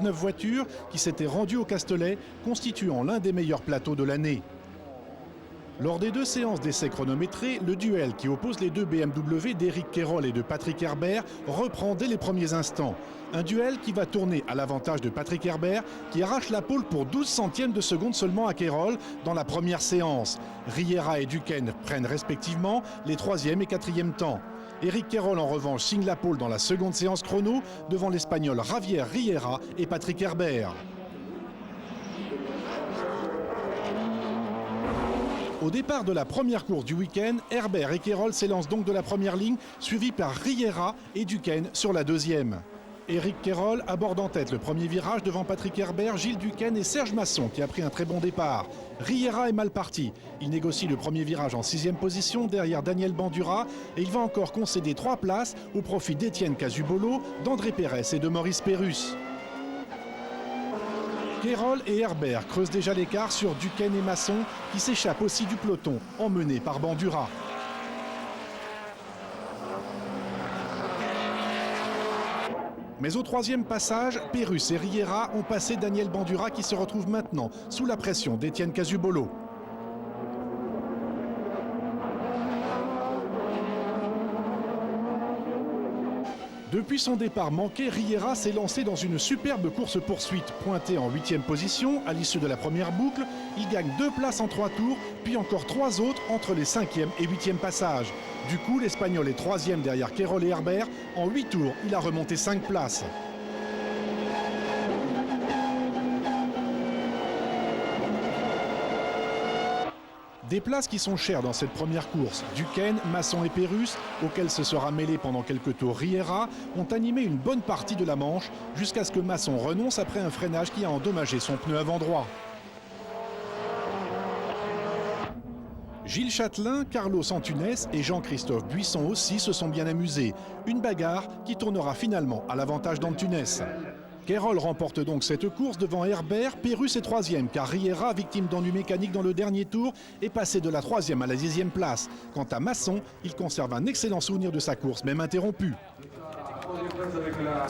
9 voitures qui s'étaient rendues au Castellet, constituant l'un des meilleurs plateaux de l'année. Lors des 2 séances d'essais chronométrés, le duel qui oppose les 2 BMW d'Éric Quérol et de Patrick Herbert reprend dès les premiers instants. Un duel qui va tourner à l'avantage de Patrick Herbert qui arrache la pole pour 12 centièmes de seconde seulement à Quérol dans la première séance. Riera et Duquesne prennent respectivement les 3e et 4e temps. Éric Quérol en revanche signe la pole dans la seconde séance chrono devant l'Espagnol Javier Riera et Patrick Herbert. Au départ de la première course du week-end, Herbert et Quérol s'élancent donc de la première ligne, suivis par Riera et Duquesne sur la deuxième. Éric Quérol aborde en tête le premier virage devant Patrick Herbert, Gilles Duquesne et Serge Masson qui a pris un très bon départ. Riera est mal parti. Il négocie le premier virage en 6e position derrière Daniel Bandura et il va encore concéder 3 places au profit d'Étienne Casubolo, d'André Pérez et de Maurice Pérusse. Quérol et Herbert creusent déjà l'écart sur Duquesne et Masson qui s'échappent aussi du peloton, emmenés par Bandura. Mais au 3e passage, Pérusse et Riera ont passé Daniel Bandura qui se retrouve maintenant sous la pression d'Étienne Casubolo. Depuis son départ manqué, Riera s'est lancé dans une superbe course-poursuite. Pointé en 8e position à l'issue de la première boucle, il gagne 2 places en 3 tours, puis encore 3 autres entre les 5e et 8e passages. Du coup, l'Espagnol est 3e derrière Quérol et Herbert. En 8 tours, il a remonté 5 places. Des places qui sont chères dans cette première course. Duquesne, Masson et Pérusse, auxquels se sera mêlé pendant quelques tours Riera, ont animé une bonne partie de la manche jusqu'à ce que Masson renonce après un freinage qui a endommagé son pneu avant droit. Gilles Chatelain, Carlos Antunes et Jean-Christophe Buisson aussi se sont bien amusés. Une bagarre qui tournera finalement à l'avantage d'Antunes. Quérol remporte donc cette course devant Herbert, Pérusse est 3e car Riera, victime d'ennui mécanique dans le dernier tour, est passé de la 3e à la 10e place. Quant à Masson, il conserve un excellent souvenir de sa course, même interrompue.